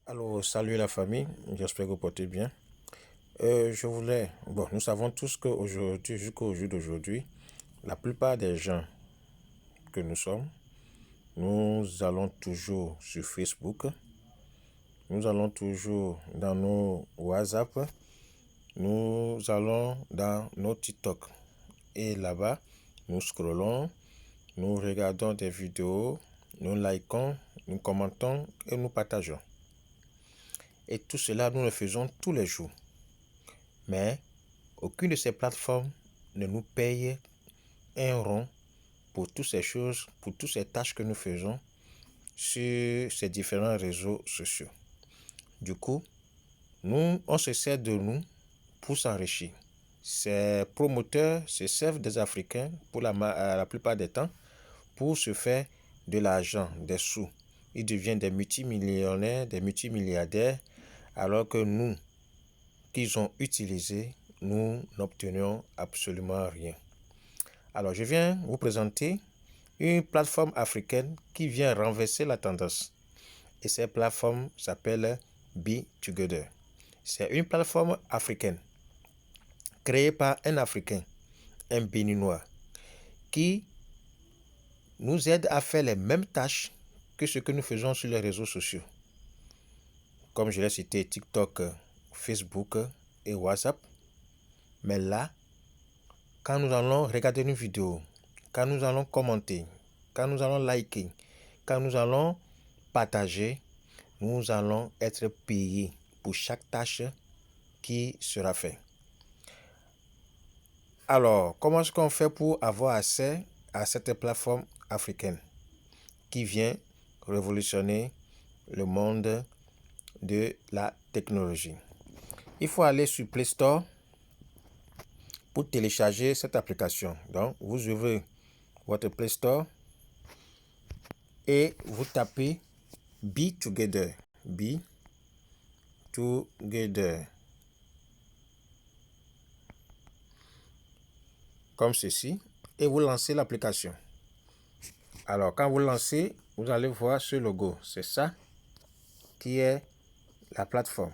Alors, salut la famille, j'espère que vous portez bien. Nous savons tous qu'aujourd'hui, jusqu'au jour d'aujourd'hui, la plupart des gens que nous sommes, nous allons toujours sur Facebook, nous allons toujours dans nos WhatsApp, nous allons dans nos TikTok. Et là-bas, nous scrollons, nous regardons des vidéos, nous likons, nous commentons et nous partageons. Et tout cela, nous le faisons tous les jours. Mais aucune de ces plateformes ne nous paye un rond pour toutes ces choses, pour toutes ces tâches que nous faisons sur ces différents réseaux sociaux. Du coup, on se sert de nous pour s'enrichir. Ces promoteurs se servent des Africains pour la plupart des temps pour se faire de l'argent, des sous. Ils deviennent des multimillionnaires, des multimilliardaires, alors que nous, qu'ils ont utilisés, nous n'obtenions absolument rien. Alors, je viens vous présenter une plateforme africaine qui vient renverser la tendance. Et cette plateforme s'appelle Be Together. C'est une plateforme africaine créée par un Africain, un Béninois, qui nous aide à faire les mêmes tâches que ce que nous faisons sur les réseaux sociaux. Comme je l'ai cité, TikTok, Facebook et WhatsApp. Mais là, quand nous allons regarder une vidéo, quand nous allons commenter, quand nous allons liker, quand nous allons partager, nous allons être payés pour chaque tâche qui sera faite. Alors, comment est-ce qu'on fait pour avoir accès à cette plateforme africaine qui vient révolutionner le monde de la technologie? Il faut aller sur Play Store pour télécharger cette application. Donc, vous ouvrez votre Play Store et vous tapez Be Together. Be Together. Comme ceci. Et vous lancez l'application. Alors, quand vous lancez, vous allez voir ce logo. C'est ça qui est la plateforme.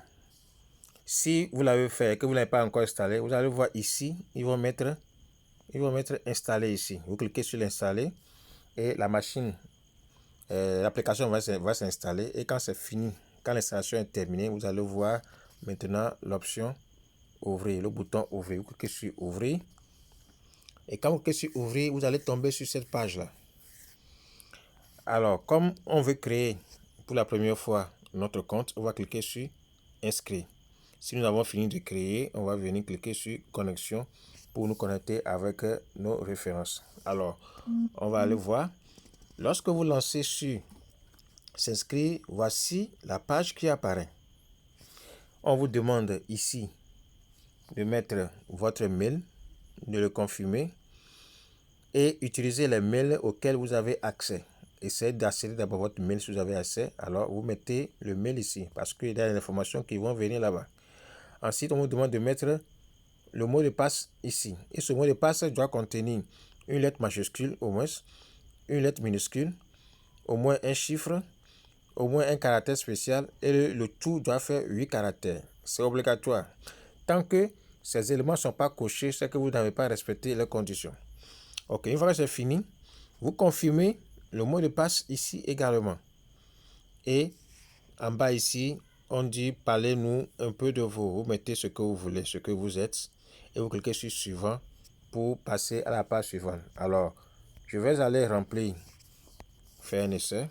Si vous l'avez fait et que vous ne l'avez pas encore installé, vous allez voir ici, ils vont mettre installer ici. Vous cliquez sur l'installer et la machine, l'application va s'installer. Et quand c'est fini, quand l'installation est terminée, vous allez voir maintenant l'option ouvrir, le bouton ouvrir. Vous cliquez sur ouvrir. Et quand vous cliquez sur ouvrir, vous allez tomber sur cette page-là. Alors, comme on veut créer pour la première fois notre compte, on va cliquer sur inscrire. Si nous avons fini de créer, on va venir cliquer sur connexion pour nous connecter avec nos références. Alors, on va aller voir. Lorsque vous lancez sur s'inscrire, voici la page qui apparaît. On vous demande ici de mettre votre mail, de le confirmer et utiliser les mails auxquels vous avez accès. Essayez d'accéder d'abord votre mail si vous avez accès. Alors, vous mettez le mail ici parce qu'il y a des informations qui vont venir là-bas. Ensuite, on vous demande de mettre le mot de passe ici. Et ce mot de passe doit contenir une lettre majuscule au moins, une lettre minuscule, au moins un chiffre, au moins un caractère spécial et le tout doit faire 8 caractères. C'est obligatoire. Tant que ces éléments ne sont pas cochés, c'est que vous n'avez pas respecté les conditions. Ok, une fois que c'est fini, vous confirmez le mot de passe ici également. Et en bas ici, on dit parlez-nous un peu de vous. Vous mettez ce que vous voulez, ce que vous êtes. Et vous cliquez sur suivant pour passer à la page suivante. Alors, je vais aller remplir, faire un essai.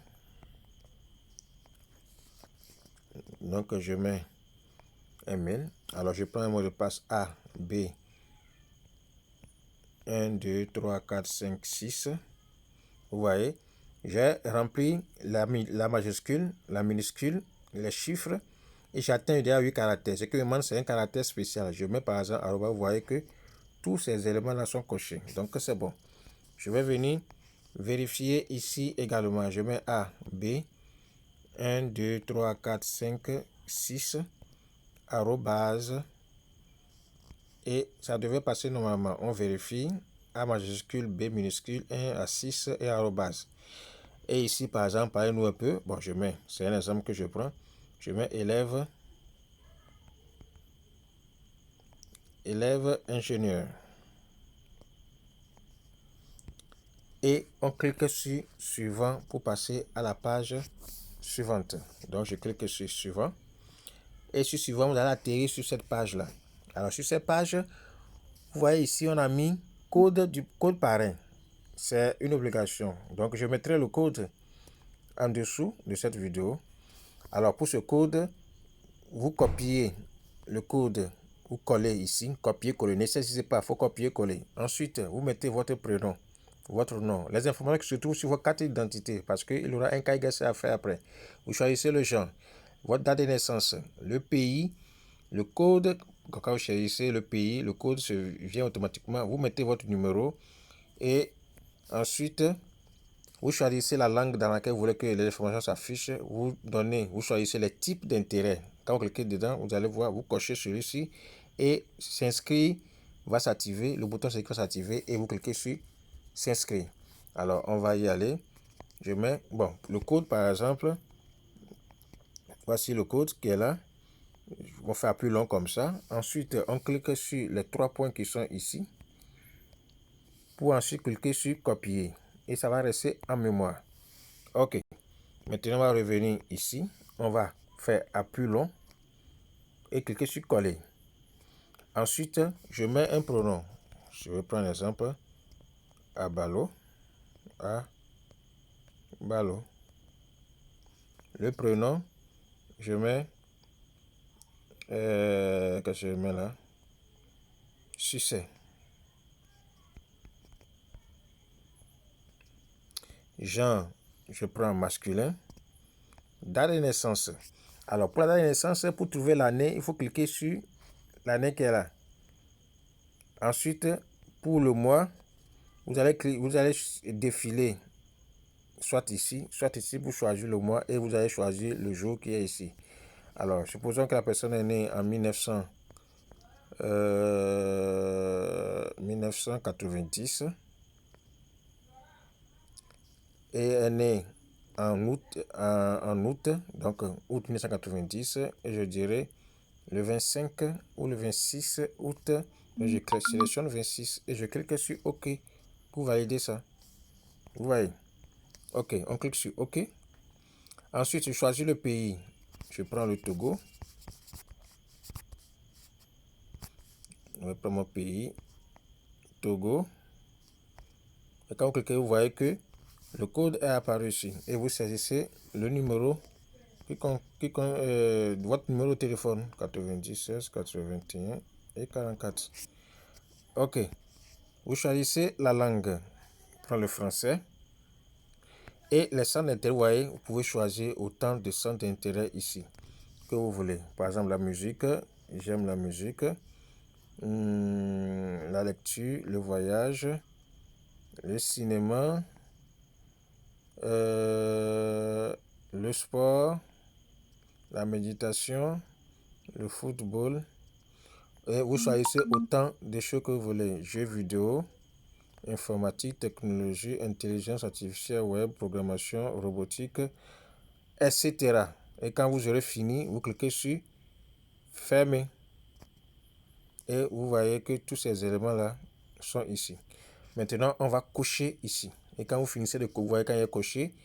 Donc, je mets un mail. Alors, je prends un mot de passe A, B, 1, 2, 3, 4, 5, 6. Vous voyez, j'ai rempli la majuscule, la minuscule, les chiffres et j'atteins déjà 8 caractères. Ce qui me demande, c'est un caractère spécial. Je mets par exemple, alors vous voyez que tous ces éléments-là sont cochés. Donc, c'est bon. Je vais venir vérifier ici également. Je mets A, B, 1, 2, 3, 4, 5, 6, arrobase. Et ça devait passer normalement. On vérifie. A majuscule, B minuscule, 1 à 6 et arrobase. Et ici, par exemple, parlez-nous un peu. Bon, c'est un exemple que je prends. Je mets élève ingénieur. Et on clique sur suivant pour passer à la page suivante. Donc je clique sur suivant. Et sur suivant, vous allez atterrir sur cette page-là. Alors sur cette page, vous voyez ici, on a mis code parrain. C'est une obligation. Donc je mettrai le code en dessous de cette vidéo. Alors pour ce code, vous copiez le code, vous collez ici, copier-coller. N'essayez pas, il faut copier-coller. Ensuite, vous mettez votre prénom, votre nom, les informations qui se trouvent sur votre carte d'identité, parce qu'il y aura un KYC à faire après. Vous choisissez le genre, votre date de naissance, le pays, le code. Quand vous choisissez le pays, le code vient automatiquement. Vous mettez votre numéro et ensuite, vous choisissez la langue dans laquelle vous voulez que les informations s'affichent. Vous choisissez les types d'intérêt. Quand vous cliquez dedans, vous allez voir, vous cochez celui-ci et s'inscrire va s'activer. Le bouton s'inscrire va s'activer et vous cliquez sur s'inscrire. Alors, on va y aller. Je mets, le code par exemple. Voici le code qui est là. On va faire plus long comme ça. Ensuite, on clique sur les 3 points qui sont ici. Pour ensuite cliquer sur copier. Et ça va rester en mémoire. Ok. Maintenant, on va revenir ici. On va faire à plus long. Et cliquer sur coller. Ensuite, je mets un pronom. Je vais prendre l'exemple. Abalo. Abalo. Le prénom, je mets. Qu'est-ce que je mets là? Succès. Genre, je prends masculin. Date de naissance. Alors, pour la date de naissance, pour trouver l'année, il faut cliquer sur l'année qui est là. Ensuite, pour le mois, vous allez défiler soit ici pour choisir le mois et vous allez choisir le jour qui est ici. Alors, supposons que la personne est née en 1990 et est née en août, donc août 1990, et je dirais le 25 ou le 26 août. Je sélectionne 26 et je clique sur OK pour valider ça. Vous voyez? OK, on clique sur OK. Ensuite, je choisis le pays. Je prends le Togo. Je prends mon pays, Togo. Et quand vous cliquez, vous voyez que le code est apparu ici. Et vous saisissez le numéro, votre numéro de téléphone, 96, 81 et 44. OK. Vous choisissez la langue. Je prends le français. Et les centres d'intérêt, vous voyez, vous pouvez choisir autant de centres d'intérêt ici que vous voulez. Par exemple, la musique, j'aime la musique. La lecture, le voyage, le cinéma, le sport, la méditation, le football. Et vous choisissez autant de choses que vous voulez. Jeux vidéo, informatique, technologie, intelligence artificielle, web, programmation, robotique, etc. Et quand vous aurez fini, vous cliquez sur fermer. Et vous voyez que tous ces éléments-là sont ici. Maintenant, on va cocher ici. Et quand vous finissez de cocher, vous voyez quand il est coché,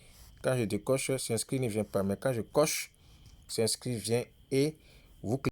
quand je décoche, s'inscrire ne vient pas. Mais quand je coche, s'inscrire vient et vous cliquez.